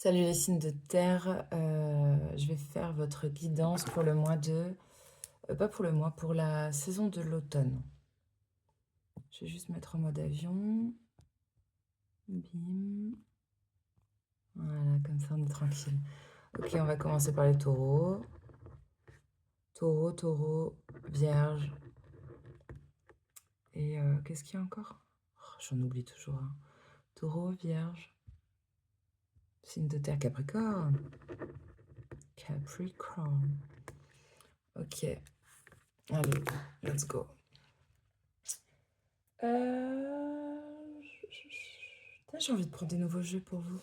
Salut les signes de terre, je vais faire votre guidance pour le mois de... pas pour le mois, pour la saison de l'automne. Je vais juste mettre en mode avion. Bim. Voilà, comme ça on est tranquille. Ok, on va commencer par les taureaux. Taureau, taureau, vierge. Et qu'est-ce qu'il y a encore? J'en oublie toujours, hein. Taureau, vierge. Signe de terre, Capricorne. Capricorne. Ok. Allez, let's go. J'ai envie de prendre des nouveaux jeux pour vous.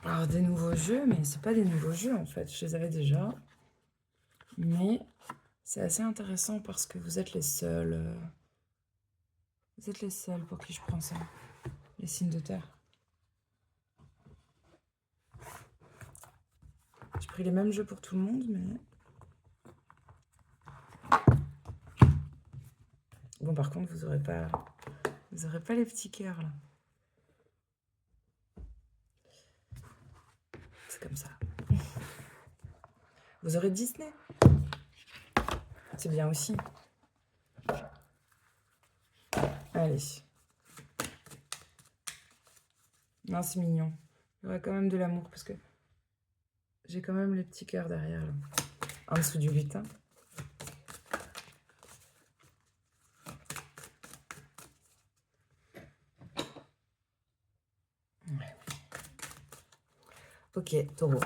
Alors des nouveaux jeux, mais c'est pas des nouveaux jeux en fait, je les avais déjà. Mais c'est assez intéressant parce que vous êtes les seuls. Vous êtes les seuls pour qui je prends ça. Les signes de terre. J'ai pris les mêmes jeux pour tout le monde, mais... Bon, par contre, vous aurez pas les petits cœurs, là. C'est comme ça. Vous aurez Disney. C'est bien aussi. Allez. Non, c'est mignon. Il y aura quand même de l'amour, parce que j'ai quand même les petits cœurs derrière, là. En dessous du lutin. Ouais. Ok, taureau.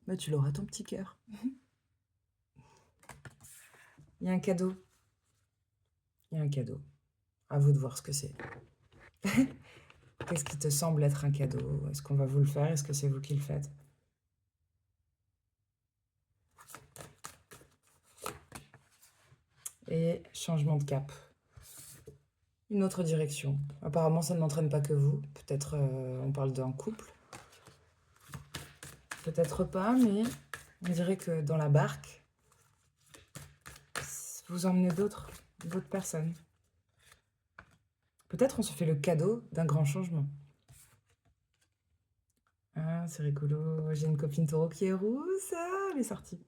Bah, tu l'auras ton petit cœur. Il y a un cadeau. Il y a un cadeau. À vous de voir ce que c'est. Qu'est-ce qui te semble être un cadeau? Est-ce qu'on va vous le faire? Est-ce que c'est vous qui le faites? Et changement de cap. Une autre direction. Apparemment, ça ne n'entraîne pas que vous. Peut-être on parle d'un couple. Peut-être pas, mais on dirait que dans la barque, vous emmenez d'autres personnes. Peut-être on se fait le cadeau d'un grand changement. Ah, c'est rigolo. J'ai une copine taureau qui est rousse. Ah, elle est sortie.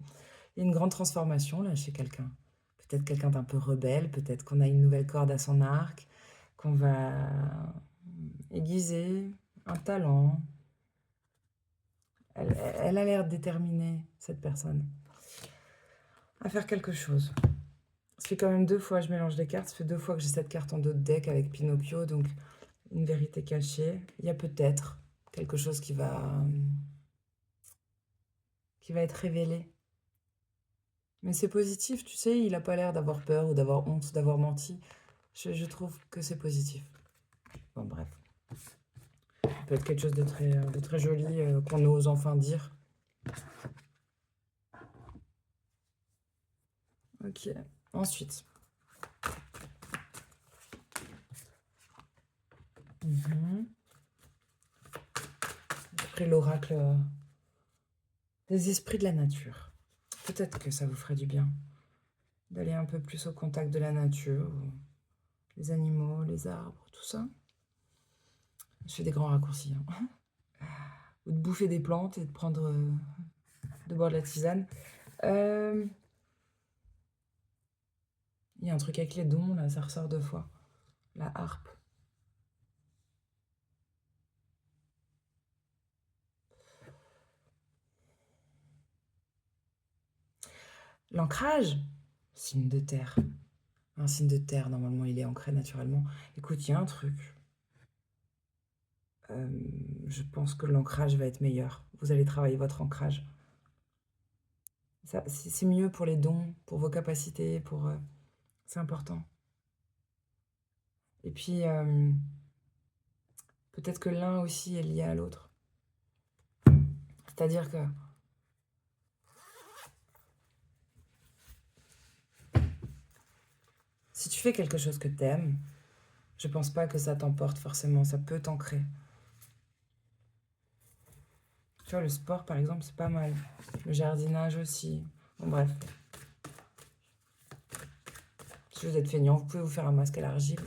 Il y a une grande transformation là chez quelqu'un. Peut-être quelqu'un d'un peu rebelle. Peut-être qu'on a une nouvelle corde à son arc. Qu'on va aiguiser. Un talent. Elle a l'air déterminée, cette personne, à faire quelque chose. Ça fait quand même 2 fois que je mélange les cartes. Ça fait 2 fois que j'ai cette carte en dos de deck avec Pinocchio. Donc, une vérité cachée. Il y a peut-être quelque chose qui va être révélé. Mais c'est positif, tu sais. Il n'a pas l'air d'avoir peur ou d'avoir honte, d'avoir menti. Je trouve que c'est positif. Bon, bref. Ça peut être quelque chose de très joli qu'on ose enfin dire. Ok. Ensuite. Après l'oracle des esprits de la nature. Peut-être que ça vous ferait du bien d'aller un peu plus au contact de la nature, les animaux, les arbres, tout ça. Je fais des grands raccourcis. Hein. Ou de bouffer des plantes et de prendre... de boire de la tisane. Il y a un truc avec les dons, là, ça ressort 2 fois. La harpe. L'ancrage, signe de terre. Un signe de terre, normalement, il est ancré naturellement. Écoute, il y a un truc. Je pense que l'ancrage va être meilleur. Vous allez travailler votre ancrage. C'est mieux pour les dons, pour vos capacités, pour... c'est important. Et puis, peut-être que l'un aussi est lié à l'autre. C'est-à-dire que si tu fais quelque chose que t'aimes, Je pense pas que ça t'emporte forcément, ça peut t'ancrer. Tu vois, le sport, par exemple, c'est pas mal. Le jardinage aussi. Bon, bref. Si vous êtes feignant, vous pouvez vous faire un masque à l'argile.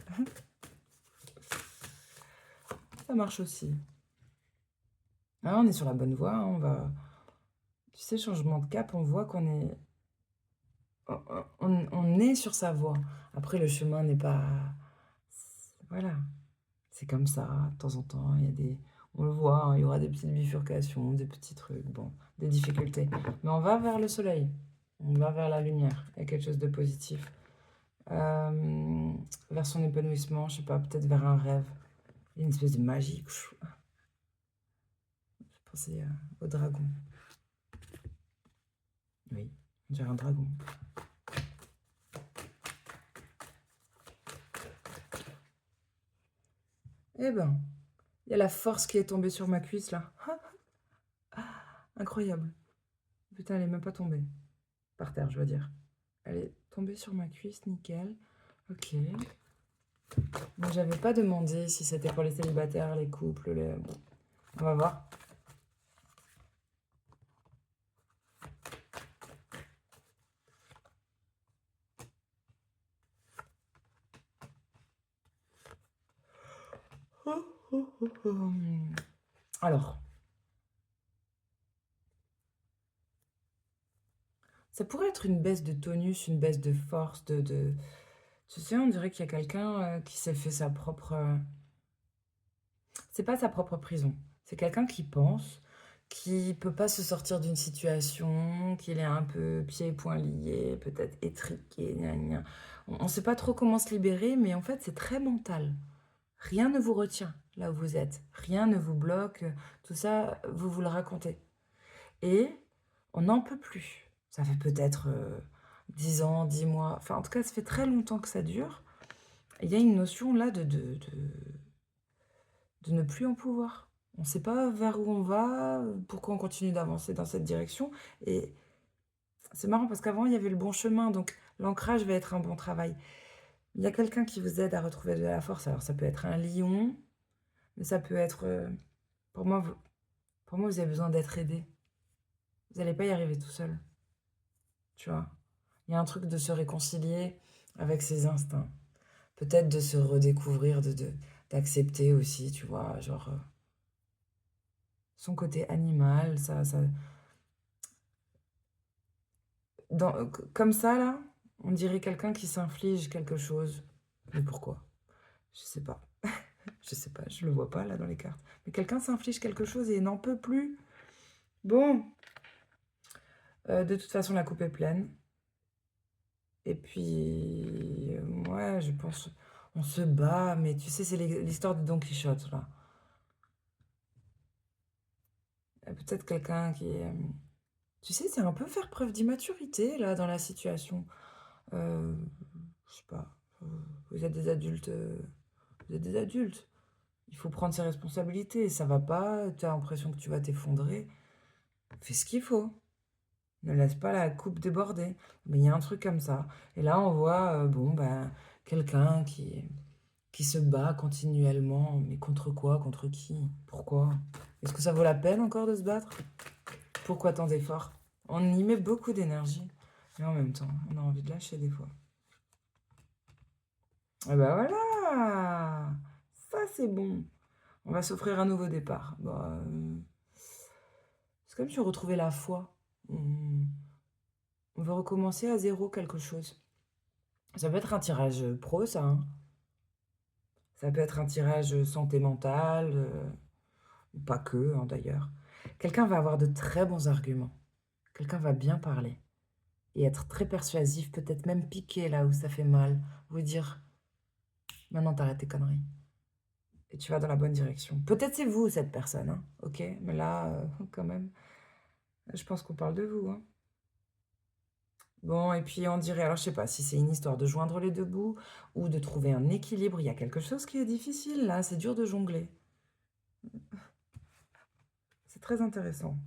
Ça marche aussi. Ah, on est sur la bonne voie, hein, on va... Tu sais, changement de cap, on voit qu'on est... On est sur sa voie. Après, le chemin n'est pas... Voilà. C'est comme ça, de temps en temps, il y a des... On le voit, hein, il y aura des petites bifurcations, des petits trucs, bon, des difficultés. Mais on va vers le soleil, on va vers la lumière, il y a quelque chose de positif. Vers son épanouissement, je sais pas, peut-être vers un rêve. Il y a une espèce de magie. Je pensais au dragon. Oui, on dirait un dragon. Eh ben, il y a la force qui est tombée sur ma cuisse, là. Incroyable. Putain, elle est même pas tombée. Par terre, je veux dire. Elle est tombée sur ma cuisse, nickel. Ok. Moi, j'avais pas demandé si c'était pour les célibataires, les couples, les... Bon, on va voir. Alors, ça pourrait être une baisse de tonus, une baisse de force, Tu sais, on dirait qu'il y a quelqu'un qui s'est fait sa propre... C'est pas sa propre prison. C'est quelqu'un qui pense, qui peut pas se sortir d'une situation, qu'il est un peu pieds et poings liés, peut-être étriqué, gna gna. On sait pas trop comment se libérer, mais en fait, c'est très mental. Rien ne vous retient là où vous êtes. Rien ne vous bloque. Tout ça, vous vous le racontez. Et on n'en peut plus. Ça fait peut-être 10 ans, 10 mois. Enfin, en tout cas, ça fait très longtemps que ça dure. Il y a une notion là de ne plus en pouvoir. On ne sait pas vers où on va, pourquoi on continue d'avancer dans cette direction. Et c'est marrant parce qu'avant, il y avait le bon chemin. Donc, l'ancrage va être un bon travail. Il y a quelqu'un qui vous aide à retrouver de la force. Alors, ça peut être un lion, mais ça peut être... pour moi, vous avez besoin d'être aidé. Vous n'allez pas y arriver tout seul. Tu vois, il y a un truc de se réconcilier avec ses instincts. Peut-être de se redécouvrir, d'accepter aussi, tu vois, genre son côté animal, comme ça, là, on dirait quelqu'un qui s'inflige quelque chose. Mais pourquoi? Je sais pas. Je sais pas, je le vois pas là dans les cartes. Mais quelqu'un s'inflige quelque chose et n'en peut plus. Bon, de toute façon, la coupe est pleine. Et puis, ouais, je pense, on se bat, mais tu sais, c'est l'histoire de Don Quichotte, là. Peut-être quelqu'un qui est... Tu sais, c'est un peu faire preuve d'immaturité, là, dans la situation. Euh, je sais pas, vous êtes des adultes, vous êtes des adultes. Il faut prendre ses responsabilités. Ça va pas, tu as l'impression que tu vas t'effondrer. Fais ce qu'il faut. Ne laisse pas la coupe déborder. Mais il y a un truc comme ça. Et là, on voit, bon, ben, quelqu'un qui se bat continuellement. Mais contre quoi? Contre qui? Pourquoi? Est-ce que ça vaut la peine encore de se battre? Pourquoi tant d'efforts? On y met beaucoup d'énergie. Mais en même temps, on a envie de lâcher des fois. Et ben voilà! Ça, c'est bon. On va s'offrir un nouveau départ. Bah, c'est comme si on retrouvait la foi. On veut recommencer à zéro quelque chose. Ça peut être un tirage pro, ça, hein. Ça peut être un tirage santé mentale, ou pas que, hein, d'ailleurs. Quelqu'un va avoir de très bons arguments. Quelqu'un va bien parler. Et être très persuasif, peut-être même piquer là où ça fait mal. Vous dire, maintenant t'arrêtes tes conneries. Et tu vas dans la bonne direction. Peut-être c'est vous, cette personne, hein, ok? Mais là, quand même, je pense qu'on parle de vous, hein. Bon, et puis on dirait, alors je sais pas si c'est une histoire de joindre les deux bouts ou de trouver un équilibre. Il y a quelque chose qui est difficile là, c'est dur de jongler. C'est très intéressant.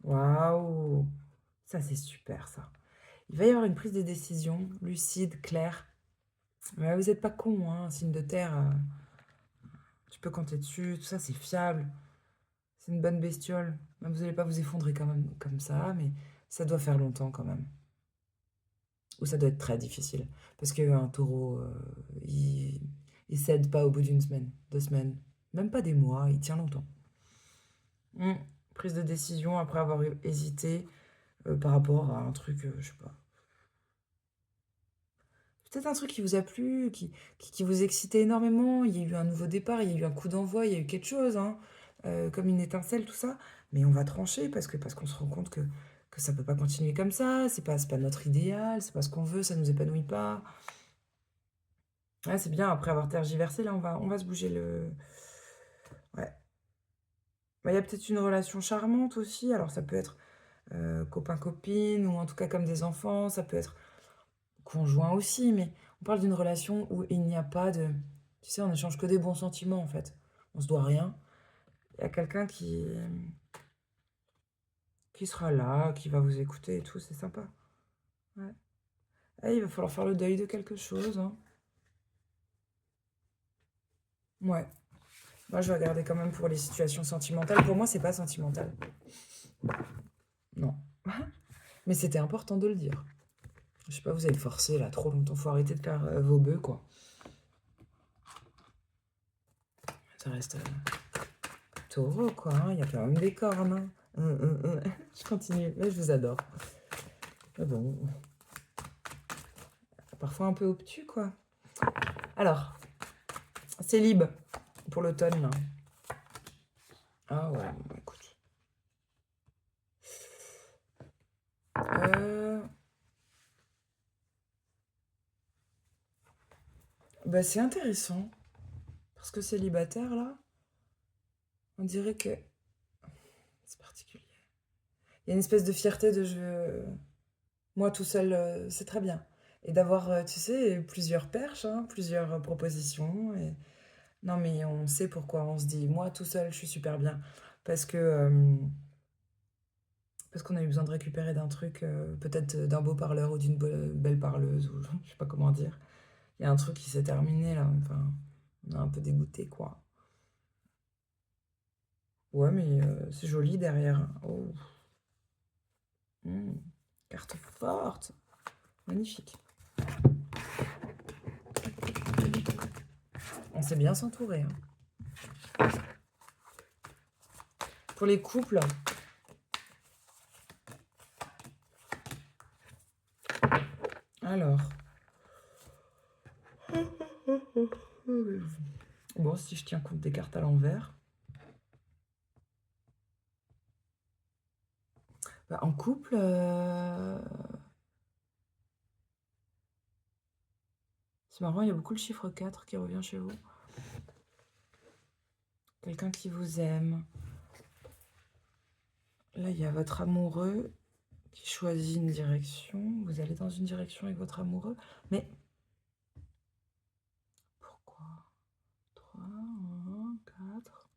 Waouh! Ça, c'est super, ça. Il va y avoir une prise de décision lucide, claire. Ouais, vous n'êtes pas con, hein, signe de terre, tu peux compter dessus, tout ça, c'est fiable. C'est une bonne bestiole. Vous n'allez pas vous effondrer quand même comme ça, mais ça doit faire longtemps quand même. Ou ça doit être très difficile. Parce qu'un taureau, il cède pas au bout d'une semaine, 2 semaines, même pas des mois, il tient longtemps. Hmm. Prise de décision après avoir hésité par rapport à un truc, je sais pas. Peut-être un truc qui vous a plu, qui vous excitait énormément. Il y a eu un nouveau départ, il y a eu un coup d'envoi, il y a eu quelque chose, hein, comme une étincelle, tout ça. Mais on va trancher parce qu'on se rend compte que ça peut pas continuer comme ça. C'est pas notre idéal, c'est pas ce qu'on veut, ça nous épanouit pas. Ouais, c'est bien, après avoir tergiversé, là, on va se bouger le. Ouais. Bah, il y a peut-être une relation charmante aussi. Alors, ça peut être copain-copine, ou en tout cas comme des enfants. Ça peut être conjoint aussi, mais on parle d'une relation où il n'y a pas de... Tu sais, on n'échange que des bons sentiments, en fait. On se doit rien. Il y a quelqu'un qui sera là, qui va vous écouter et tout, c'est sympa. Ouais. Et il va falloir faire le deuil de quelque chose, hein. Ouais. Moi, je vais regarder quand même pour les situations sentimentales. Pour moi, c'est pas sentimental. Non. Mais c'était important de le dire. Je sais pas, vous êtes forcé là trop longtemps. Faut arrêter de faire vos bœufs, quoi. Ça reste taureau, quoi, hein. Il y a quand même des cornes, hein. Je continue. Mais je vous adore. Mais bon. Parfois un peu obtus, quoi. Alors, c'est libre pour l'automne, là. Ah ouais, bon, écoute. Bah, c'est intéressant. Parce que célibataire, là, on dirait que c'est particulier. Il y a une espèce de fierté de moi tout seul, c'est très bien. Et d'avoir, tu sais, plusieurs perches, hein, plusieurs propositions. Et... Non, mais on sait pourquoi on se dit, moi tout seul, je suis super bien. Parce que, parce qu'on a eu besoin de récupérer d'un truc, peut-être d'un beau parleur ou d'une belle parleuse, ou je sais pas comment dire. Il y a un truc qui s'est terminé là, enfin, on a un peu dégoûté quoi. Ouais, mais c'est joli derrière. Oh, hmm, carte forte, magnifique. On sait bien s'entourer, hein. Pour les couples, alors. Bon, si je tiens compte des cartes à l'envers. Bah, en couple, c'est marrant, il y a beaucoup le chiffre 4 qui revient chez vous. Quelqu'un qui vous aime. Là, il y a votre amoureux qui choisit une direction. Vous allez dans une direction avec votre amoureux. Mais pourquoi 3, 1, 4.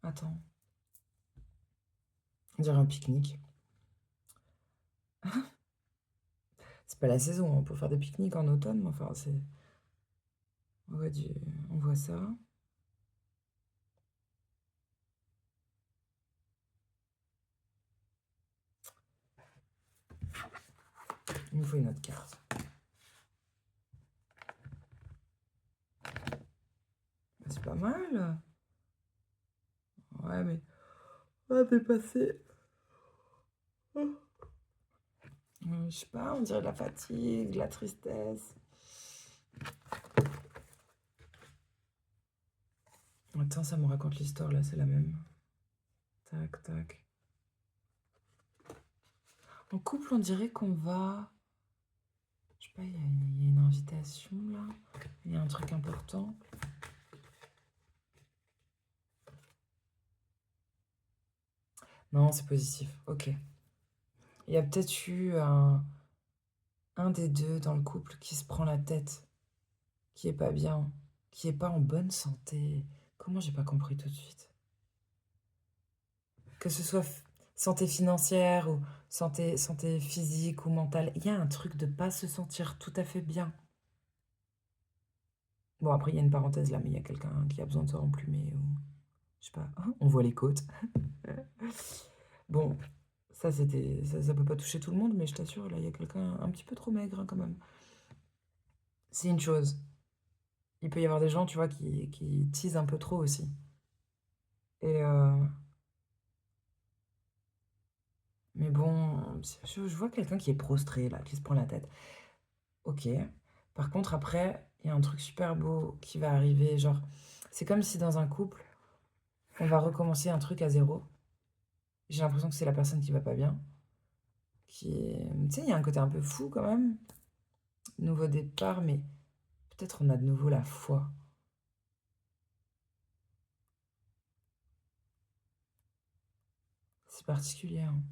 Attends. On dirait un pique-nique. C'est pas la saison hein, pour faire des pique-niques en automne, mais enfin, c'est. On voit ça. Il nous faut une autre carte. C'est pas mal. Ouais, mais on va dépasser. Je sais pas, on dirait de la fatigue, de la tristesse. Attends, ça me raconte l'histoire, là, c'est la même. Tac, tac. En couple, on dirait qu'on va... Je sais pas, il y a une invitation, là. Il y a un truc important. Non, c'est positif. Ok. Il y a peut-être eu un des deux dans le couple qui se prend la tête, qui est pas bien, qui est pas en bonne santé. Comment j'ai pas compris tout de suite? Que ce soit Santé financière ou santé physique ou mentale. Il y a un truc de pas se sentir tout à fait bien. Bon, après, il y a une parenthèse là, mais il y a quelqu'un qui a besoin de se remplumer ou je sais pas, on voit les côtes. Bon, ça peut pas toucher tout le monde, mais je t'assure, là, il y a quelqu'un un petit peu trop maigre hein, quand même. C'est une chose. Il peut y avoir des gens, tu vois, qui teasent un peu trop aussi. Et mais bon, je vois quelqu'un qui est prostré là, qui se prend la tête. Ok. Par contre, après, il y a un truc super beau qui va arriver. Genre, c'est comme si dans un couple, on va recommencer un truc à zéro. J'ai l'impression que c'est la personne qui va pas bien. Tu sais, il y a un côté un peu fou quand même. Nouveau départ, mais peut-être on a de nouveau la foi. C'est particulier, hein.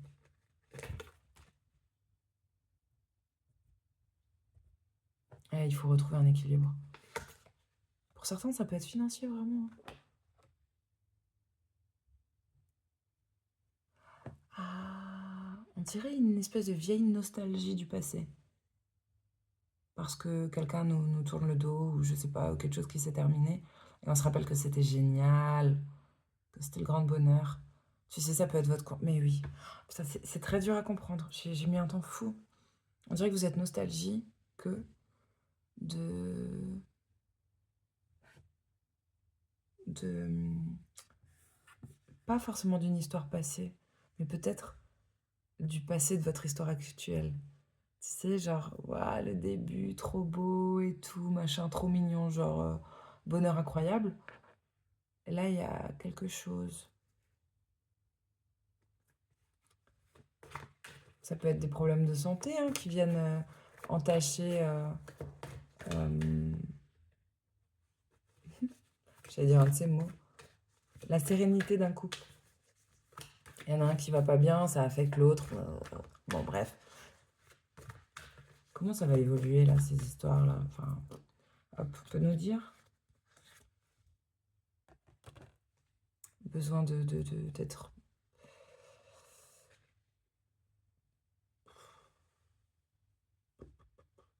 Il faut retrouver un équilibre. Pour certains, ça peut être financier, vraiment. Ah, on dirait une espèce de vieille nostalgie du passé. Parce que quelqu'un nous tourne le dos, ou je sais pas, ou quelque chose qui s'est terminé. Et on se rappelle que c'était génial, que c'était le grand bonheur. Tu sais, ça peut être votre... Mais oui, putain, c'est très dur à comprendre. J'ai mis un temps fou. On dirait que vous êtes nostalgie que de... de... Pas forcément d'une histoire passée, mais peut-être du passé de votre histoire actuelle. Tu sais, genre, ouah, le début, trop beau et tout, machin, trop mignon, genre, bonheur incroyable. Et là, il y a quelque chose. Ça peut être des problèmes de santé hein, qui viennent entacher, euh, j'allais dire un de ces mots, la sérénité d'un couple. Il y en a un qui va pas bien, ça affecte l'autre. Bon, bref. Comment ça va évoluer, là, ces histoires-là? Enfin, hop, on peut nous dire? Besoin d'être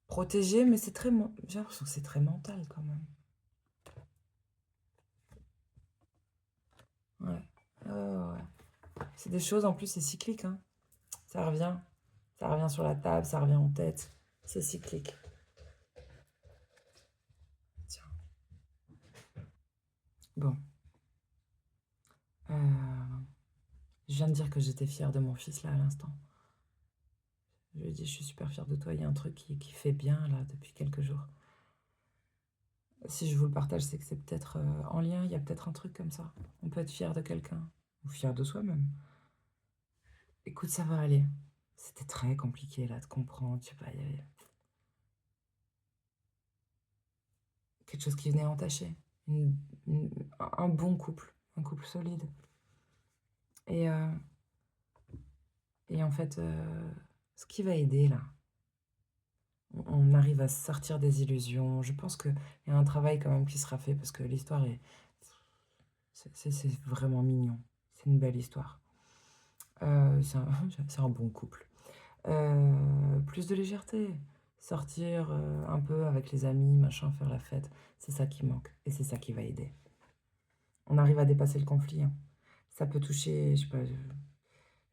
protégé, mais c'est très... J'ai l'impression que c'est très mental, quand même. Ouais. Ouais. C'est des choses, en plus, c'est cyclique, hein. Ça revient. Ça revient sur la table, ça revient en tête. C'est cyclique. Tiens. Bon. Je viens de dire que j'étais fière de mon fils, là, à l'instant. Je lui ai dit, je suis super fière de toi. Il y a un truc qui fait bien, là, depuis quelques jours. Si je vous le partage, c'est que c'est peut-être en lien. Il y a peut-être un truc comme ça. On peut être fier de quelqu'un. Ou fier de soi-même. Écoute, ça va aller. C'était très compliqué, là, de comprendre. Je sais pas, il y avait quelque chose qui venait entacher. Un bon couple. Un couple solide. Et, euh, et en fait, ce qui va aider, là, on arrive à sortir des illusions. Je pense qu'il y a un travail quand même qui sera fait parce que l'histoire est... C'est vraiment mignon. C'est une belle histoire. C'est un bon couple. Plus de légèreté. Sortir un peu avec les amis, machin, faire la fête. C'est ça qui manque. Et c'est ça qui va aider. On arrive à dépasser le conflit, hein. Ça peut toucher, je sais pas,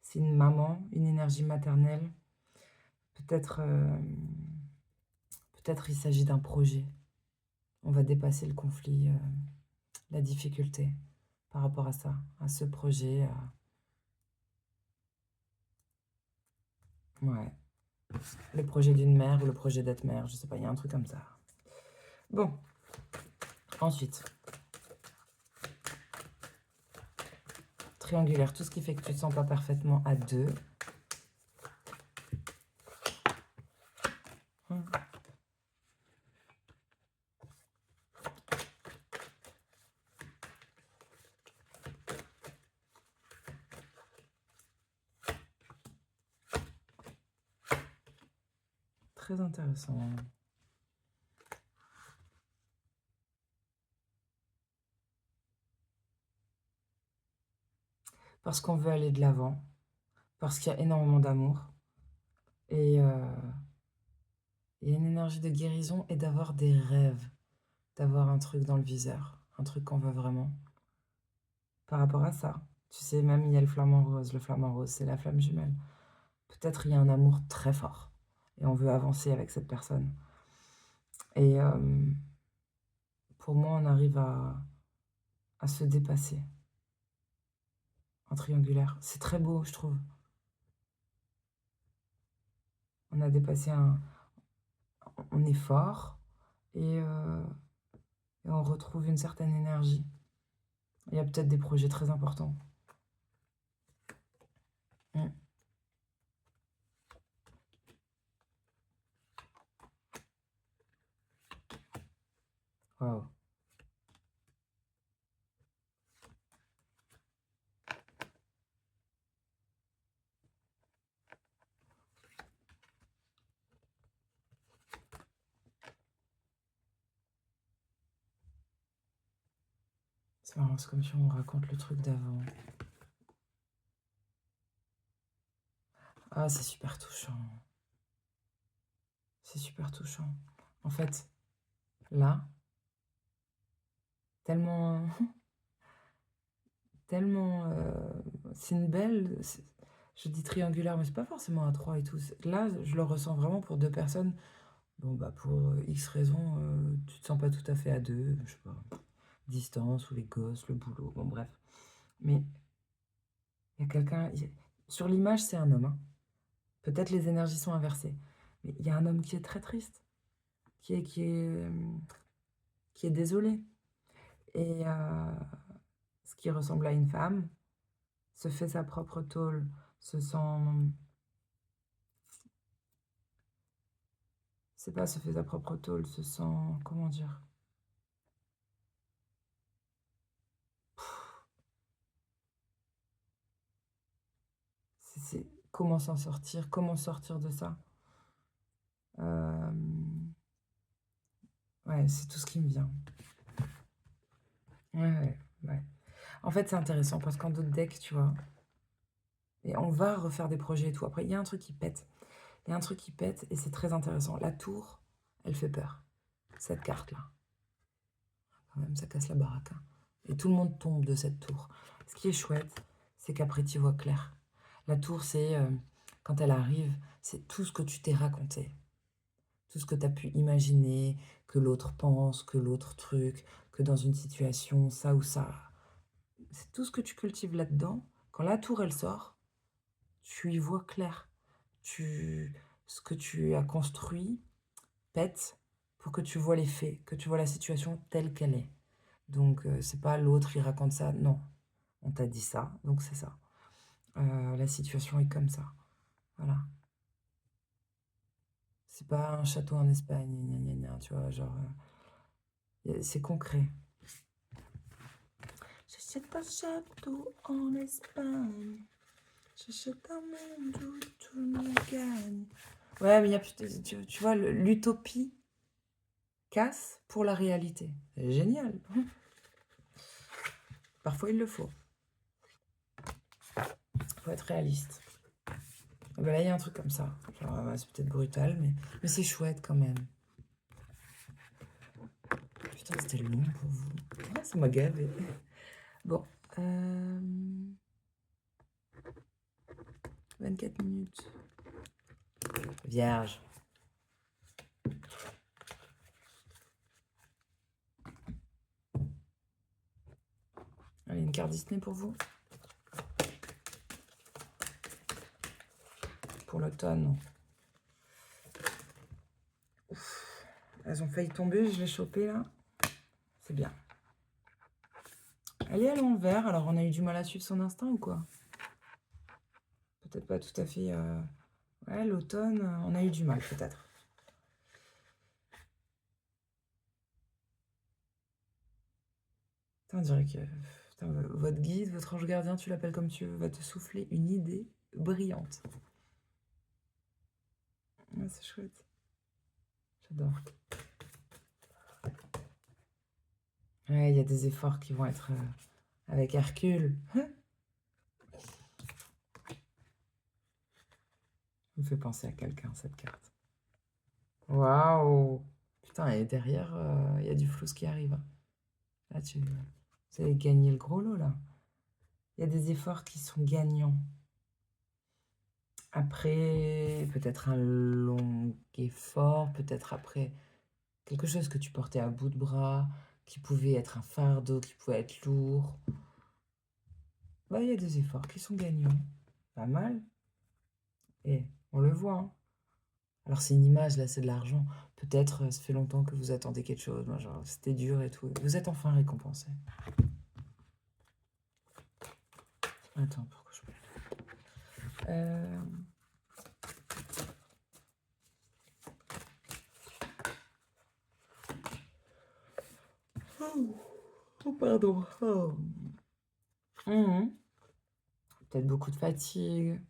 c'est une maman, une énergie maternelle. Peut-être peut-être il s'agit d'un projet. On va dépasser le conflit, la difficulté par rapport à ça, à ce projet. Ouais, le projet d'une mère ou le projet d'être mère, je sais pas, il y a un truc comme ça. Bon, ensuite, triangulaire, tout ce qui fait que tu te sens pas parfaitement à deux. Très intéressant. Parce qu'on veut aller de l'avant. parce qu'il y a énormément d'amour. Et il y a une énergie de guérison et d'avoir des rêves, d'avoir un truc dans le viseur, un truc qu'on veut vraiment. Par rapport à ça, tu sais, même il y a le flamant rose. Le flamant rose, c'est la flamme jumelle. Peut-être il y a un amour très fort et on veut avancer avec cette personne. Et pour moi, on arrive à se dépasser en triangulaire. C'est très beau, je trouve. On a dépassé un... On est fort et on retrouve une certaine énergie. Il y a peut-être des projets très importants. Mm. Waouh. C'est marrant, c'est comme si on raconte le truc d'avant. Ah, c'est super touchant. C'est super touchant. En fait, là, tellement, tellement, c'est une belle. Je dis triangulaire, mais c'est pas forcément à trois et tout. Là, je le ressens vraiment pour deux personnes. Bon, bah pour X raisons, tu te sens pas tout à fait à deux. Je sais pas, distance ou les gosses, le boulot. Bon, bref. Mais il y a quelqu'un. Sur l'image, c'est un homme. Hein. Peut-être les énergies sont inversées. Mais il y a un homme qui est très triste, qui est désolé. Et ce qui ressemble à une femme se fait sa propre tôle, se sent... C'est pas se fait sa propre tôle, se sent... Comment dire? Comment s'en sortir? Comment sortir de ça? Euh, Ouais, c'est tout ce qui me vient. Ouais. En fait, c'est intéressant parce qu'en d'autres decks, tu vois, et on va refaire des projets et tout. Après, il y a un truc qui pète. Il y a un truc qui pète et c'est très intéressant. La tour, elle fait peur. Cette carte-là. Quand même, ça casse la baraque. Hein. Et tout le monde tombe de cette tour. Ce qui est chouette, c'est qu'après, tu vois clair. La tour, c'est quand elle arrive, c'est tout ce que tu t'es raconté. Tout ce que tu as pu imaginer, que l'autre pense, que l'autre truc, que dans une situation, ça ou ça. C'est tout ce que tu cultives là-dedans. Quand la tour, elle sort, tu y vois clair. Ce que tu as construit pète pour que tu vois les faits, que tu vois la situation telle qu'elle est. Donc, c'est pas l'autre, il raconte ça. Non, on t'a dit ça, donc c'est ça. La situation est comme ça. Voilà. C'est pas un château en Espagne, gna gna gna, tu vois, genre... c'est concret. J'achète un château en Espagne. J'achète un monde où tout le monde gagne. Ouais, mais il y a, tu vois, l'utopie casse pour la réalité. C'est génial. Parfois, il le faut. Il faut être réaliste. Et ben là, il y a un truc comme ça. C'est peut-être brutal, mais c'est chouette quand même. Putain, c'était long pour vous. Ah, ça m'a gavé. Bon. 24 minutes. Vierge. Allez, une carte Disney pour vous. Pour l'automne. Elles ont failli tomber, je l'ai chopé là. C'est bien. Elle est à l'envers, alors on a eu du mal à suivre son instinct ou quoi? Peut-être pas tout à fait... Ouais, l'automne, on a eu du mal peut-être. On dirait que votre guide, votre ange gardien, tu l'appelles comme tu veux, va te souffler une idée brillante. Ouais, c'est chouette. J'adore. Ouais, il y a des efforts qui vont être avec Hercule. fait penser à quelqu'un, cette carte. Waouh! Putain, et derrière, il y a du flou qui arrive, hein. Là, vous allez gagner le gros lot, là. Il y a des efforts qui sont gagnants. Après, peut-être un long effort, peut-être après quelque chose que tu portais à bout de bras, qui pouvait être un fardeau, qui pouvait être lourd. Bah, il y a des efforts qui sont gagnants. Pas mal. Et on le voit, hein. Alors, c'est une image, là, c'est de l'argent. Peut-être, ça fait longtemps que vous attendez quelque chose. Moi, genre, c'était dur et tout. Vous êtes enfin récompensé. Attends, pourquoi je peux... Oh, pardon. Oh. Peut-être beaucoup de fatigue.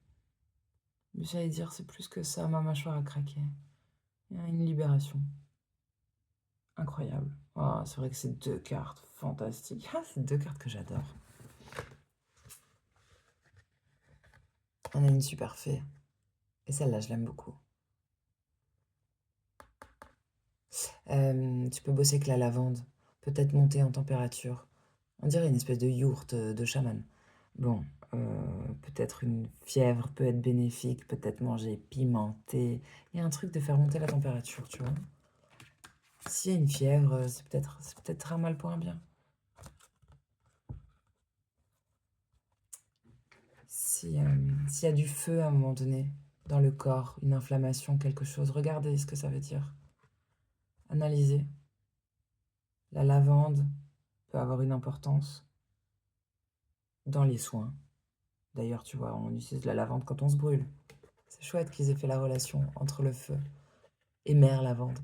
Mais j'allais dire, c'est plus que ça. Ma mâchoire a craqué. Il y a une libération. Incroyable. Oh, c'est vrai que c'est 2 cartes fantastiques. Ah, c'est 2 cartes que j'adore. On a une super fée. Et celle-là, je l'aime beaucoup. Tu peux bosser avec la lavande. Peut-être monter en température. On dirait une espèce de yourte de chaman. Bon, peut-être une fièvre peut être bénéfique. Peut-être manger pimenté. Il y a un truc de faire monter la température, tu vois. S'il y a une fièvre, c'est peut-être un mal pour un bien. S'il y a du feu à un moment donné dans le corps, une inflammation, quelque chose, regardez ce que ça veut dire. Analysez. La lavande peut avoir une importance dans les soins. D'ailleurs, tu vois, on utilise la lavande quand on se brûle. C'est chouette qu'ils aient fait la relation entre le feu et mère lavande.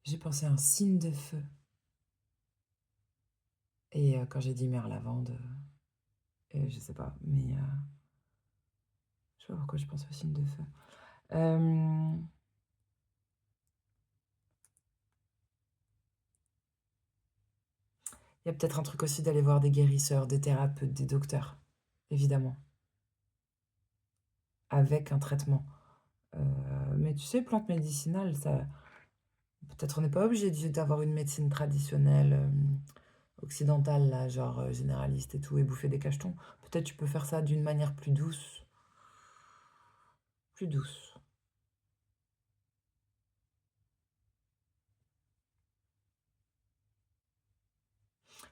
J'ai pensé à un signe de feu. Et quand j'ai dit mère lavande, je sais pas, mais je sais pas pourquoi je pense au signe de feu. Il y a peut-être un truc aussi d'aller voir des guérisseurs, des thérapeutes, des docteurs, évidemment, avec un traitement. Mais tu sais, plantes médicinales, ça, peut-être on n'est pas obligé d'avoir une médecine traditionnelle occidentale, là, genre généraliste et tout, et bouffer des cachetons. Peut-être tu peux faire ça d'une manière plus douce. Plus douce.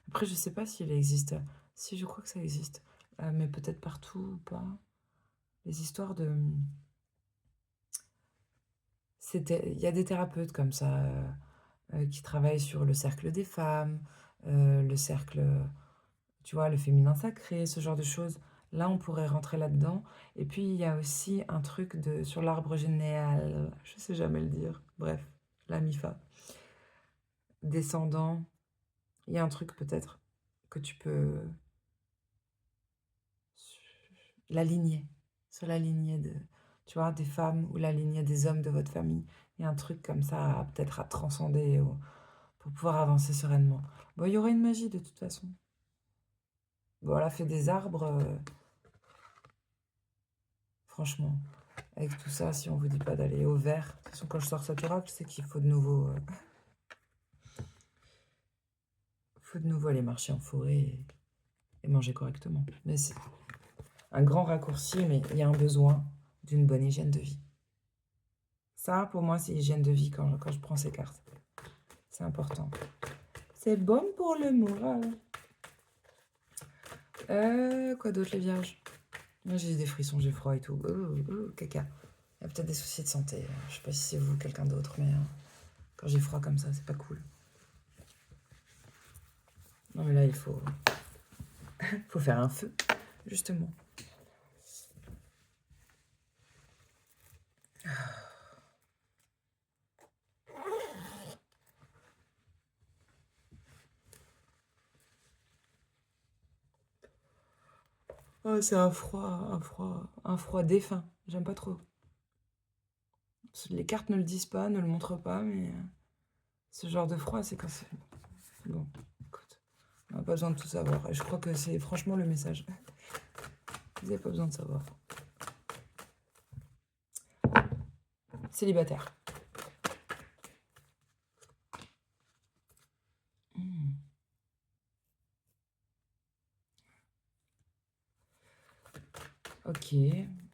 Après, je sais pas s'il existe. Si, je crois que ça existe. Mais peut-être partout ou pas. Les histoires de... Il y a des thérapeutes comme ça qui travaillent sur le cercle des femmes, le cercle, tu vois, le féminin sacré, ce genre de choses. Là, on pourrait rentrer là-dedans. Et puis, il y a aussi un truc sur l'arbre généal, je sais jamais le dire. Bref, la MIFA. Descendant, il y a un truc peut-être que tu peux... La lignée, sur la lignée de, tu vois, des femmes ou la lignée des hommes de votre famille. Il y a un truc comme ça, peut-être à transcender pour pouvoir avancer sereinement. Bon, il y aura une magie de toute façon. Bon, elle a fait des arbres, franchement. Avec tout ça, si on vous dit pas d'aller au vert, de toute façon, quand je sors cet oracle, c'est qu'il faut de nouveau, aller marcher en forêt et manger correctement. Mais c'est un grand raccourci, mais il y a un besoin d'une bonne hygiène de vie. Ça, pour moi, c'est hygiène de vie quand je prends ces cartes. C'est important. C'est bon pour le moral. Quoi d'autre, les vierges? Moi, j'ai des frissons, j'ai froid et tout. Caca. Il y a peut-être des soucis de santé. Je sais pas si c'est vous ou quelqu'un d'autre, mais quand j'ai froid comme ça, c'est pas cool. Non, mais là, il faut faire un feu, justement. Oh, c'est un froid défunt. J'aime pas trop. Les cartes ne le disent pas, ne le montrent pas, mais ce genre de froid, c'est quand c'est... Bon, écoute, on n'a pas besoin de tout savoir. Et je crois que c'est franchement le message. Vous n'avez pas besoin de savoir. célibataire. Hmm. Ok.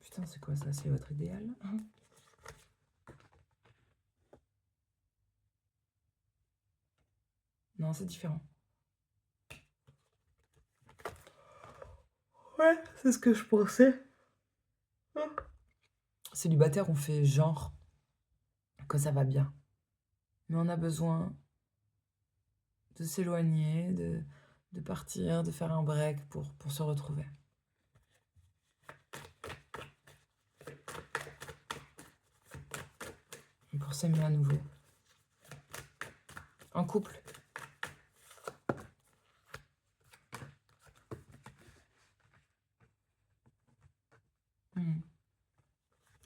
Putain, c'est quoi ça? C'est votre idéal? Non, c'est différent. Ouais, c'est ce que je pensais. Célibataire, on fait genre que ça va bien. Mais on a besoin de s'éloigner, de partir, de faire un break pour se retrouver. Et pour s'aimer à nouveau. En couple.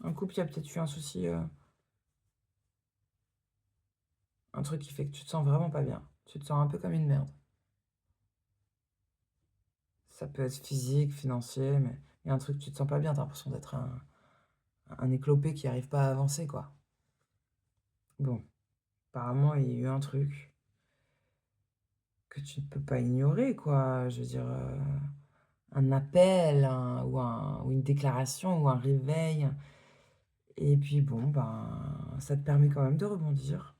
En couple, il y a peut-être eu un souci, un truc qui fait que tu te sens vraiment pas bien. Tu te sens un peu comme une merde. Ça peut être physique, financier, mais il y a un truc, tu te sens pas bien, t'as l'impression d'être un éclopé qui arrive pas à avancer, quoi. Bon, apparemment, il y a eu un truc que tu ne peux pas ignorer, quoi. Je veux dire, un appel, ou une déclaration, ou un réveil. Et puis bon, ben, ça te permet quand même de rebondir.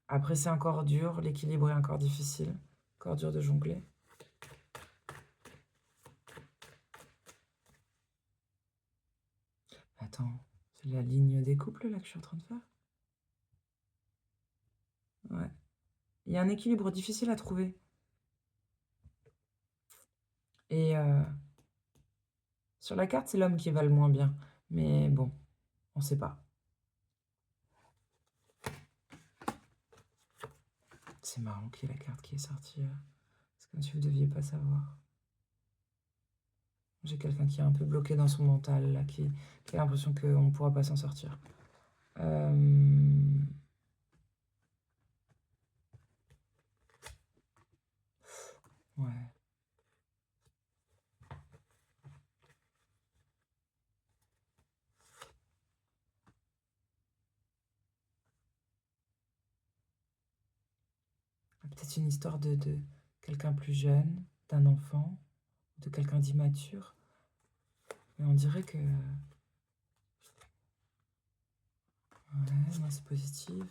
Après, c'est encore dur, l'équilibre est encore difficile, encore dur de jongler. Attends, c'est la ligne des couples là que je suis en train de faire? Ouais. Il y a un équilibre difficile à trouver. Et sur la carte, c'est l'homme qui va le moins bien. Mais bon, on sait pas. C'est marrant qu'il y ait la carte qui est sortie. C'est comme si vous deviez pas savoir. J'ai quelqu'un qui est un peu bloqué dans son mental, là, qui a l'impression qu'on ne pourra pas s'en sortir. Ouais. Peut-être une histoire de quelqu'un plus jeune, d'un enfant, de quelqu'un d'immature. Mais on dirait que... Ouais, non, c'est positif.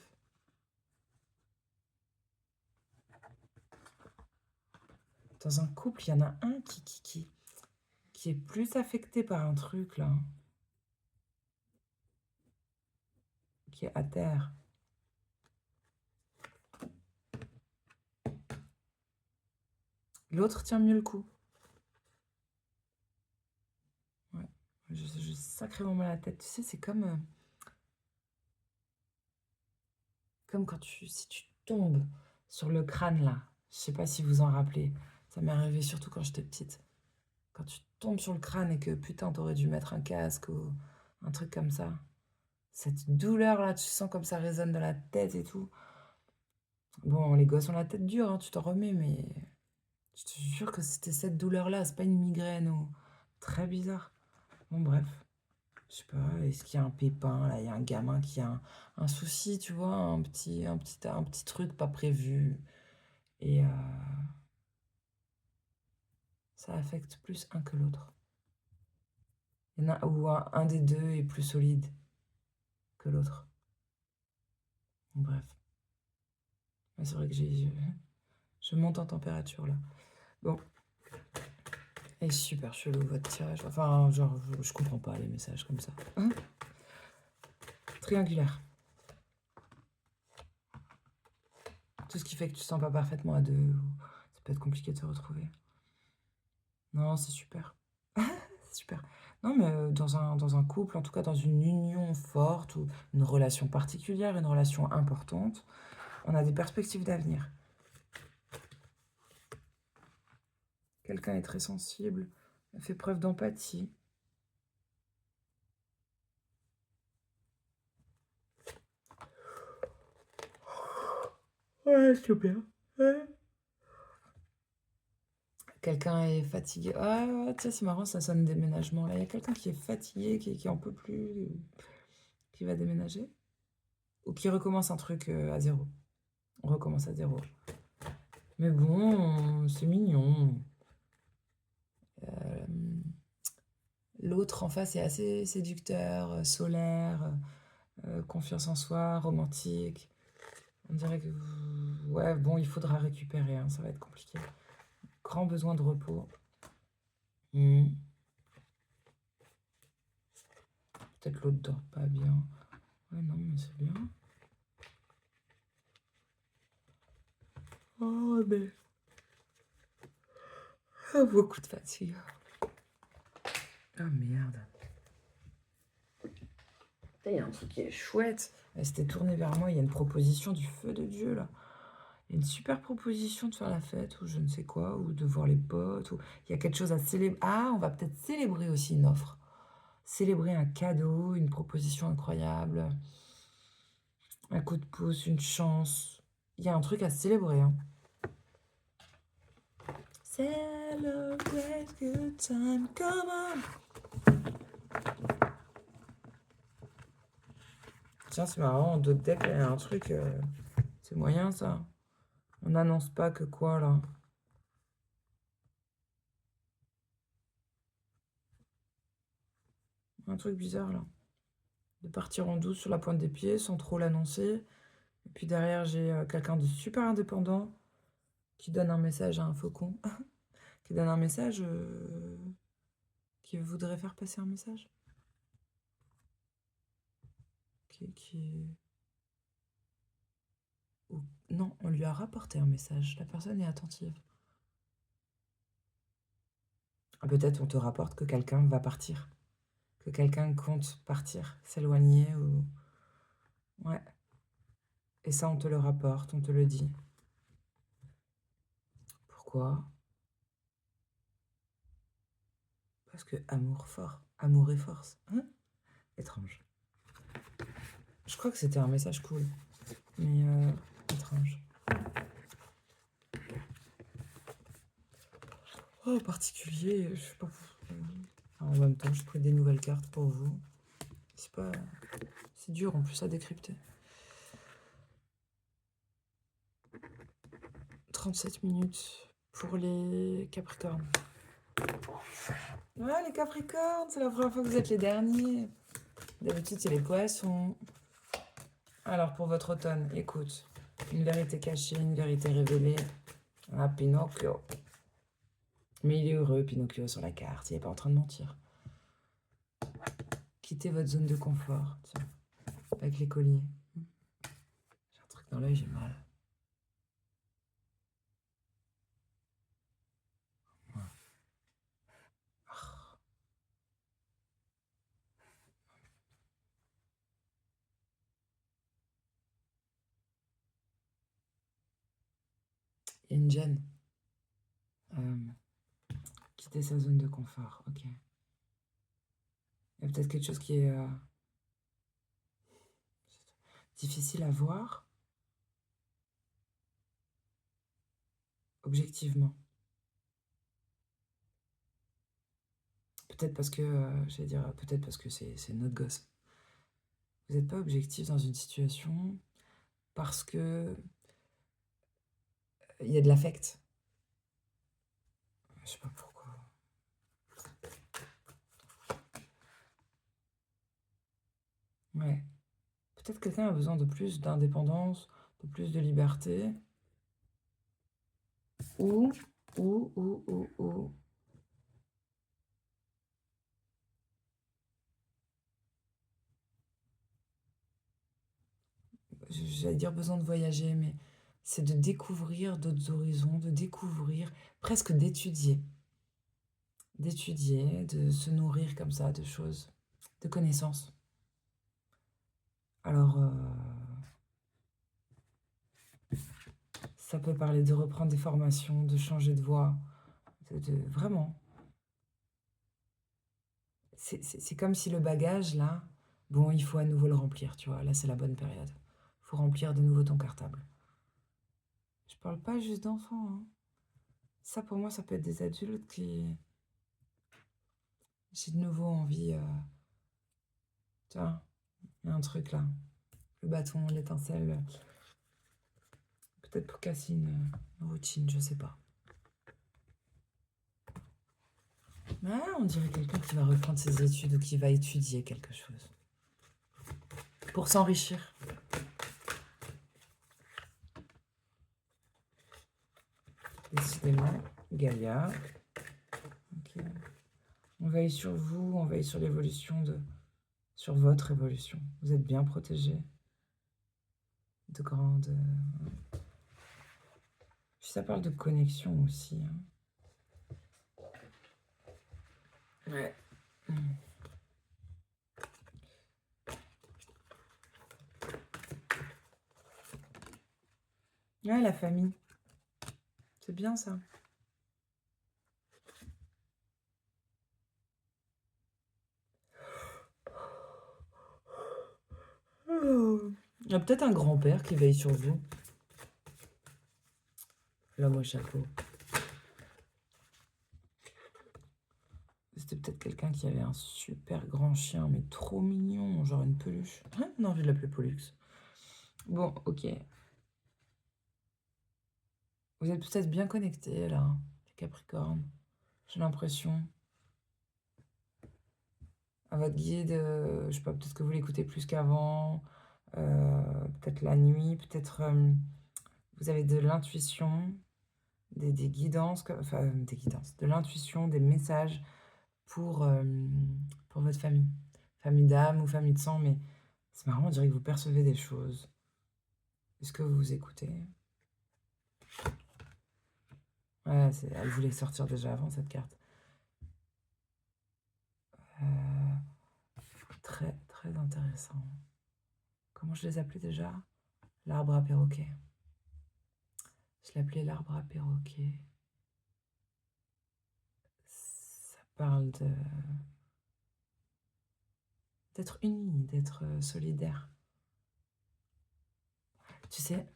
Dans un couple, il y en a un qui est plus affecté par un truc, là. Qui est à terre. L'autre tient mieux le coup. Ouais. J'ai sacrément mal à la tête. Tu sais, c'est comme quand si tu tombes sur le crâne, là. Je sais pas si vous en rappelez. Ça m'est arrivé surtout quand j'étais petite. Quand tu tombes sur le crâne et que, putain, t'aurais dû mettre un casque ou un truc comme ça. Cette douleur-là, tu sens comme ça résonne dans la tête et tout. Bon, les gosses ont la tête dure, hein, tu t'en remets, mais je te jure que c'était cette douleur-là, c'est pas une migraine ou... Très bizarre. Bon, bref. Je sais pas, est-ce qu'il y a un pépin, là, il y a un gamin qui a un souci, tu vois, un petit truc pas prévu. Et ça affecte plus un que l'autre. Il y en a où un des deux est plus solide que l'autre. Bon, bref. Ouais, c'est vrai que je monte en température, là. Bon. Et super chelou, votre tirage. Enfin, genre, je comprends pas les messages comme ça. Hein? Triangulaire. Tout ce qui fait que tu te sens pas parfaitement à deux. Ça peut être compliqué de se retrouver. Non, c'est super. C'est super. Non, mais dans un couple, en tout cas dans une union forte ou une relation particulière, une relation importante, on a des perspectives d'avenir. Quelqu'un est très sensible, fait preuve d'empathie. Ouais, super. Ouais. Quelqu'un est fatigué. Ah, tiens, c'est marrant, ça sonne déménagement. Là, il y a quelqu'un qui est fatigué, qui en peut plus, qui va déménager? Ou qui recommence un truc à zéro? On recommence à zéro. Mais bon, c'est mignon. L'autre en face est assez séducteur, solaire, confiance en soi, romantique. On dirait que... Ouais, bon, il faudra récupérer, hein, ça va être compliqué. Grand besoin de repos. Peut-être l'autre dort pas bien. Ouais, non, mais c'est bien. Oh, mais... Ah, beaucoup de fatigue. Ah, merde. Il y a un truc qui est chouette. Elle s'était tournée vers moi. Il y a une proposition du feu de Dieu, là. Il y a une super proposition de faire la fête, ou je ne sais quoi, ou de voir les potes. Ou... Il y a quelque chose à célébrer. Ah, on va peut-être célébrer aussi une offre. Célébrer un cadeau, une proposition incroyable. Un coup de pouce, une chance. Il y a un truc à célébrer, hein. Celebrate good time, come on. Tiens, c'est marrant, d'autres decks, il y a un truc... c'est moyen, ça. On n'annonce pas que quoi, là? Un truc bizarre, là. De partir en douce sur la pointe des pieds, sans trop l'annoncer. Et puis derrière, j'ai quelqu'un de super indépendant qui donne un message à un faucon. Qui donne un message... qui voudrait faire passer un message. Qui... Ou... Non, on lui a rapporté un message. La personne est attentive. Ah, peut-être on te rapporte que quelqu'un va partir. Que quelqu'un compte partir, s'éloigner ou... Ouais. Et ça, on te le rapporte, on te le dit. Pourquoi? Parce que amour fort. Amour et force. Hein? Étrange. Je crois que c'était un message cool. Mais étrange. Oh, particulier, je sais pas. En même temps, je pris des nouvelles cartes pour vous. C'est pas... C'est dur en plus à décrypter. 37 minutes pour les Capricornes. Ouais, les Capricornes, c'est la première fois que vous êtes les derniers. D'habitude, c'est les Poissons. Alors, pour votre automne, écoute. Une vérité cachée, une vérité révélée. Ah, Pinocchio. Mais il est heureux, Pinocchio, sur la carte. Il n'est pas en train de mentir. Quittez votre zone de confort. Tiens, avec les colliers. J'ai un truc dans l'œil, j'ai mal. Il y a une gêne. Quitter sa zone de confort, ok. Il y a peut-être quelque chose qui est difficile à voir, objectivement. Peut-être parce que, j'allais dire, peut-être parce que c'est notre gosse. Vous n'êtes pas objectif dans une situation parce que il y a de l'affect. Je sais pas pourquoi. Ouais. Peut-être quelqu'un a besoin de plus d'indépendance, de plus de liberté. Ou... J'allais dire besoin de voyager, mais c'est de découvrir d'autres horizons, de découvrir, presque d'étudier. D'étudier, de se nourrir comme ça de choses, de connaissances. Alors, ça peut parler de reprendre des formations, de changer de voie, vraiment. C'est comme si le bagage, là, bon, il faut à nouveau le remplir, tu vois. Là, c'est la bonne période. Il faut remplir de nouveau ton cartable. Je parle pas juste d'enfants, hein. Ça, pour moi, ça peut être des adultes qui... J'ai de nouveau envie... tu vois, Il y a un truc là. Le bâton, l'étincelle. Peut-être pour casser une routine, je sais pas. Ah, on dirait quelqu'un qui va reprendre ses études ou qui va étudier quelque chose. Pour s'enrichir. Décidément, Gaïa. Okay. On veille sur vous, on veille sur l'évolution sur votre évolution. Vous êtes bien protégé. De grandes... Puis ça parle de connexion aussi. Hein. Ouais. Ouais, la famille. C'est bien ça. Il y a peut-être un grand-père qui veille sur vous. L'homme au chapeau. C'était peut-être quelqu'un qui avait un super grand chien, mais trop mignon, genre une peluche. Ah, on a envie de l'appeler Pollux. Bon, ok. Vous êtes peut-être bien connectés, là, les Capricornes. J'ai l'impression. À votre guide, je sais pas, peut-être que vous l'écoutez plus qu'avant. Peut-être la nuit, peut-être vous avez de l'intuition, des guidances, enfin des guidances, de l'intuition, des messages pour votre famille. Famille d'âme ou famille de sang, mais c'est marrant, on dirait que vous percevez des choses. Est-ce que vous vous écoutez? Ouais, elle voulait sortir déjà avant cette carte. Très, très intéressant. Comment je les appelais déjà? L'arbre à perroquet. Je l'appelais l'arbre à perroquet. Ça parle d'être unis, d'être solidaire. Tu sais,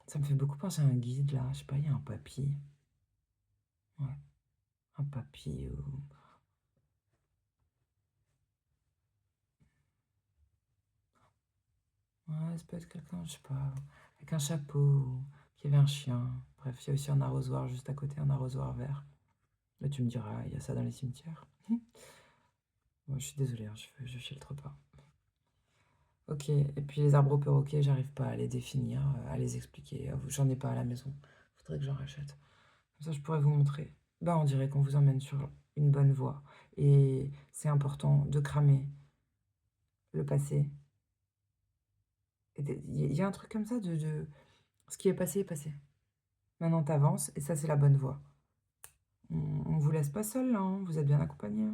ça me fait beaucoup penser à un guide là. Je sais pas, il y a un papy. Ouais, un papy ou... Ouais, ça peut être quelqu'un, je sais pas, avec un chapeau, ou qui avait un chien. Bref, il y a aussi un arrosoir juste à côté, un arrosoir vert. Là, tu me diras, il y a ça dans les cimetières. Moi, je suis désolée, hein, je filtre pas. Ok, et puis les arbres au perroquet, j'arrive pas à les définir, à les expliquer. J'en ai pas à la maison. Faudrait que j'en rachète. Comme ça, je pourrais vous montrer. Bah, on dirait qu'on vous emmène sur une bonne voie. Et c'est important de cramer le passé. Il y a un truc comme ça de... Ce qui est passé est passé. Maintenant, t'avances et ça, c'est la bonne voie. On vous laisse pas seul, là. Hein, vous êtes bien accompagnés.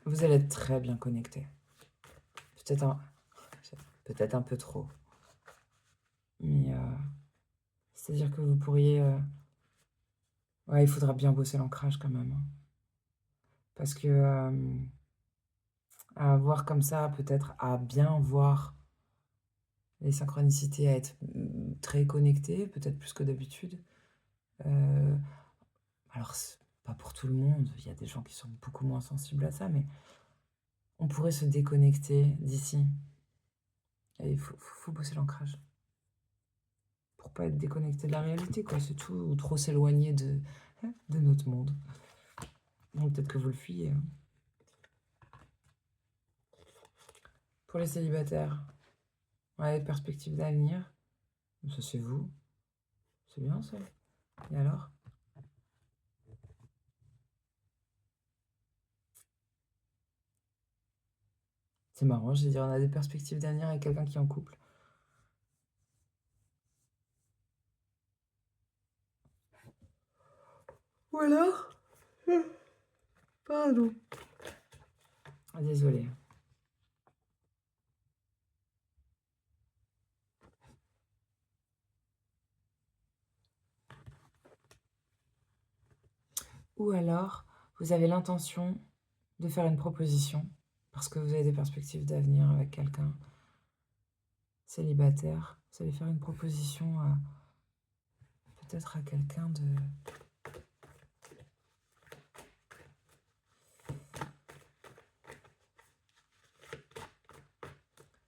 Vous allez être très bien connectés. Peut-être un peu trop. Mais c'est-à-dire que vous pourriez... ouais, il faudra bien bosser l'ancrage quand même. Hein. Parce que à voir comme ça, peut-être à bien voir les synchronicités, à être très connecté, peut-être plus que d'habitude. Alors, c'est pas pour tout le monde, il y a des gens qui sont beaucoup moins sensibles à ça, mais on pourrait se déconnecter d'ici. Et il faut bosser l'ancrage. Pour pas être déconnecté de la réalité, quoi, c'est tout, ou trop s'éloigner de notre monde. Bon, peut-être que vous le fuyez. Hein. Pour les célibataires, ouais, perspective d'avenir, ça c'est vous. C'est bien ça. Et alors? C'est marrant, j'ai dit on a des perspectives d'avenir avec quelqu'un qui est en couple. Ou alors? Pardon. Désolée. Ou alors, vous avez l'intention de faire une proposition parce que vous avez des perspectives d'avenir avec quelqu'un célibataire. Vous allez faire une proposition peut-être à quelqu'un de...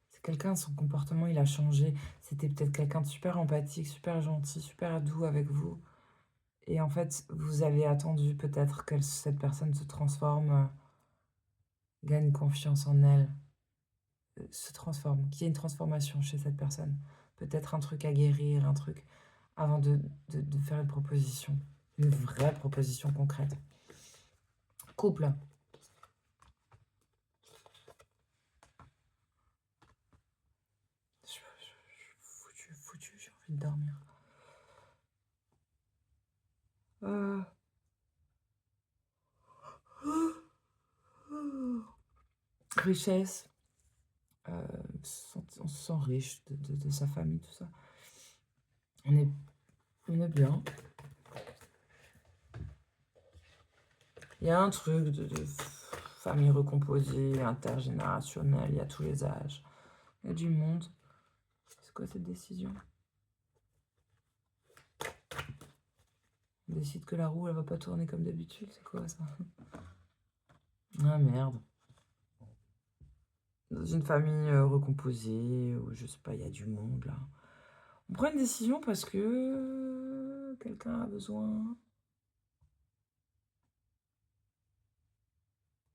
C'est quelqu'un, son comportement, il a changé. C'était peut-être quelqu'un de super empathique, super gentil, super doux avec vous. Et en fait, vous avez attendu peut-être que cette personne se transforme, gagne confiance en elle, se transforme, qu'il y ait une transformation chez cette personne. Peut-être un truc à guérir, un truc, avant de faire une proposition. Une vraie proposition concrète. Couple. Je suis foutu, j'ai envie de dormir. Richesse. On se sent riche de sa famille, tout ça. On est bien. Il y a un truc de famille recomposée, intergénérationnelle, il y a tous les âges. Il y a du monde. C'est quoi cette décision? On décide que la roue, elle va pas tourner comme d'habitude, c'est quoi ça? Ah merde. Dans une famille recomposée, où je sais pas, il y a du monde là. On prend une décision parce que quelqu'un a besoin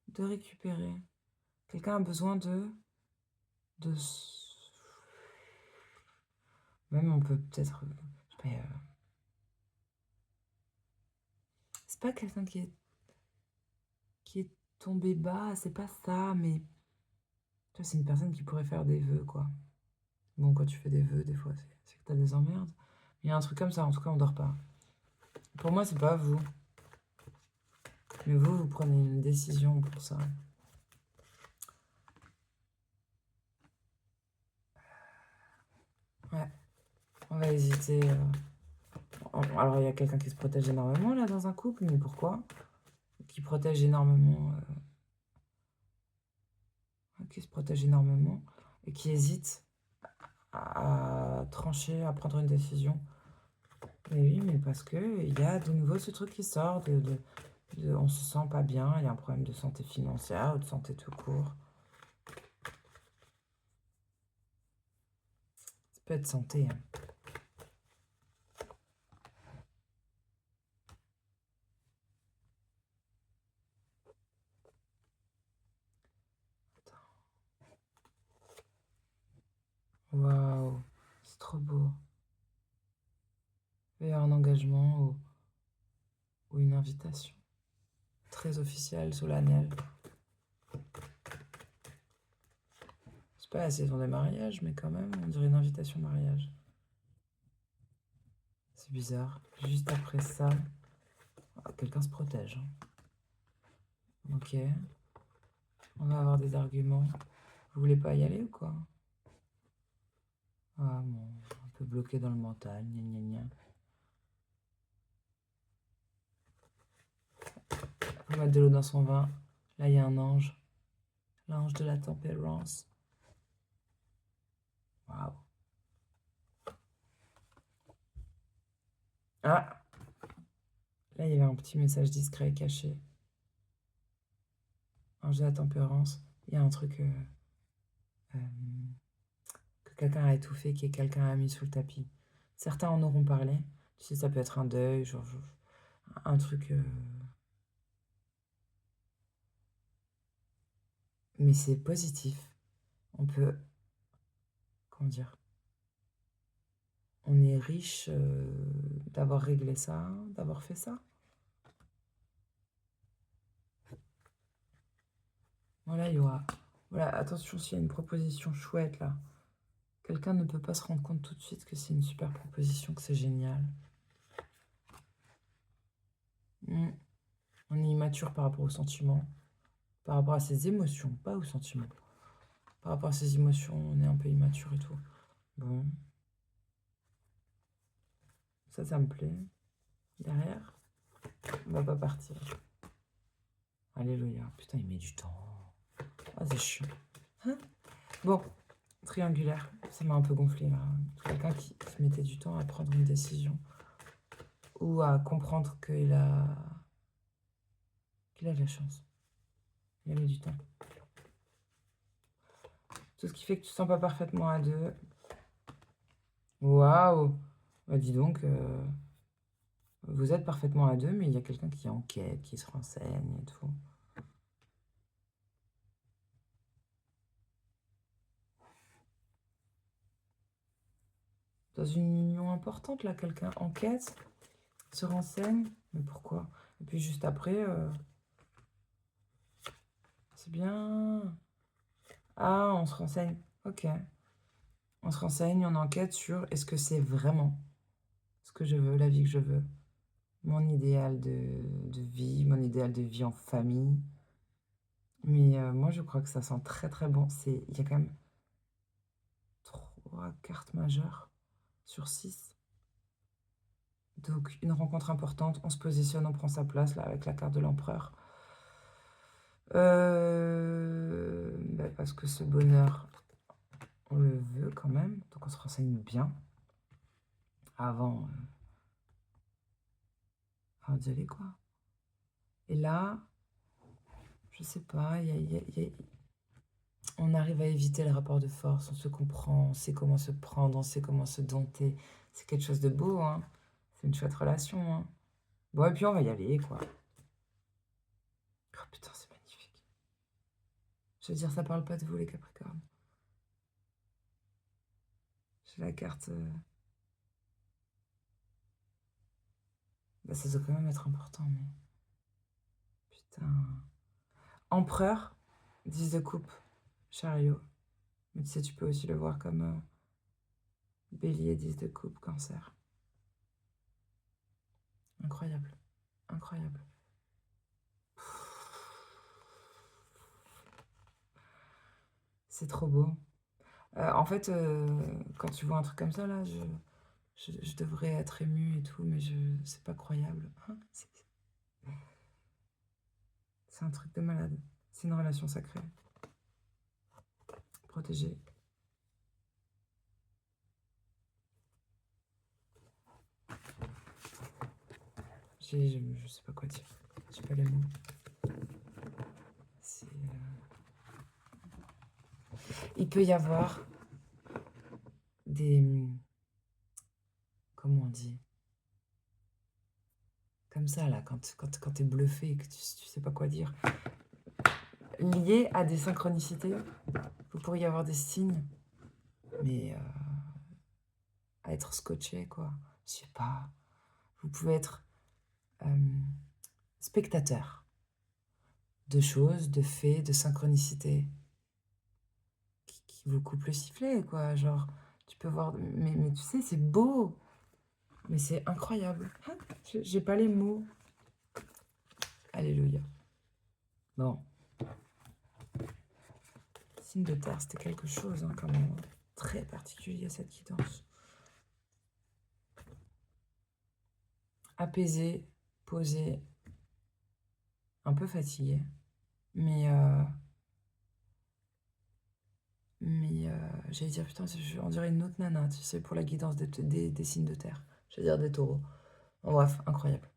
de récupérer. Quelqu'un a besoin de... Même on peut peut-être... c'est pas quelqu'un qui est tombé bas, c'est pas ça, mais... Tu vois, c'est une personne qui pourrait faire des vœux, quoi. Bon, quand tu fais des vœux, des fois, c'est que t'as des emmerdes. Il y a un truc comme ça, en tout cas, on dort pas. Pour moi, c'est pas vous. Mais vous prenez une décision pour ça. Ouais, on va hésiter. Alors, il y a quelqu'un qui se protège énormément, là, dans un couple, mais pourquoi? Qui protège énormément... qui se protège énormément et qui hésite à trancher, à prendre une décision. Mais oui, mais parce que il y a de nouveau ce truc qui sort, on se sent pas bien, il y a un problème de santé financière ou de santé tout court. Ça peut être santé. Hein. Waouh, c'est trop beau. Il y a un engagement ou une invitation. Très officielle, solennelle. C'est pas la saison des mariages, mais quand même, on dirait une invitation de mariage. C'est bizarre. Juste après ça, quelqu'un se protège. Hein. Ok. On va avoir des arguments. Vous voulez pas y aller ou quoi? Ah bon, un peu bloqué dans le mental, gna gna gna. Faut mettre de l'eau dans son vin. Là, il y a un ange. L'ange de la tempérance. Waouh. Ah! Là, il y avait un petit message discret caché. Ange de la tempérance. Il y a un truc que quelqu'un a étouffé, que quelqu'un a mis sous le tapis. Certains en auront parlé. Tu sais, ça peut être un deuil, genre un truc... Mais c'est positif. On peut... Comment dire? On est riche d'avoir réglé ça, d'avoir fait ça. Voilà, il y aura... Voilà, attention, s'il y a une proposition chouette, là. Quelqu'un ne peut pas se rendre compte tout de suite que c'est une super proposition, que c'est génial. On est immature par rapport aux sentiments, par rapport à ses émotions, pas aux sentiments. Par rapport à ses émotions, on est un peu immature et tout. Bon. Ça me plaît. Derrière. On va pas partir. Alléluia. Putain, il met du temps. Ah, c'est chiant. Hein? Bon, triangulaire. Ça m'a un peu gonflé, là. Quelqu'un qui mettait du temps à prendre une décision. Ou à comprendre qu'il a de la chance. Il a mis du temps. Tout ce qui fait que tu ne sens pas parfaitement à deux. Waouh! Bah, dis donc, vous êtes parfaitement à deux, mais il y a quelqu'un qui enquête, qui se renseigne et tout. Dans une union importante, là, quelqu'un enquête, se renseigne. Mais pourquoi? Et puis juste après, c'est bien. Ah, on se renseigne. Ok. On se renseigne, on enquête sur est-ce que c'est vraiment ce que je veux, la vie que je veux, mon idéal de vie, mon idéal de vie en famille. Mais moi, je crois que ça sent très très bon. Il y a quand même 3 cartes majeures sur 6. Donc, une rencontre importante, on se positionne, on prend sa place, là, avec la carte de l'empereur. Parce que ce bonheur, on le veut quand même. Donc, on se renseigne bien avant d'y aller, quoi. Et là, je sais pas, on arrive à éviter le rapport de force, on se comprend, on sait comment se prendre, on sait comment se dompter. C'est quelque chose de beau, hein. C'est une chouette relation, hein. Bon, et puis on va y aller, quoi. Oh putain, c'est magnifique. Je veux dire, ça parle pas de vous, les Capricornes. J'ai la carte... Bah, ça doit quand même être important, mais... Putain... Empereur, 10 de coupe, chariot. Mais tu sais, tu peux aussi le voir comme bélier, 10 de coupe, cancer. Incroyable. Incroyable. C'est trop beau. En fait, quand tu vois un truc comme ça, là, je devrais être émue et tout, mais c'est pas croyable. Hein, c'est un truc de malade. C'est une relation sacrée. Protégée. Je sais pas quoi dire. J'ai pas les mots. Il peut y avoir des... Comment on dit? Comme ça, là, quand t'es bluffé et que tu sais pas quoi dire. Lié à des synchronicités, vous pourriez avoir des signes, mais à être scotché, quoi. Je sais pas. Vous pouvez être spectateur de choses, de faits, de synchronicités qui vous coupent le sifflet, quoi. Genre, tu peux voir... Mais tu sais, c'est beau. Mais c'est incroyable. Hein, j'ai pas les mots. Alléluia. Bon. Signe de terre, c'était quelque chose, hein, quand même. Très particulier, cette guidance. Apaisé, posé, un peu fatigué. Mais j'allais dire, putain, on dirait une autre nana, tu sais, pour la guidance des signes de terre. Je veux dire des taureaux. En bref, incroyable.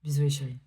Bisous les chéris.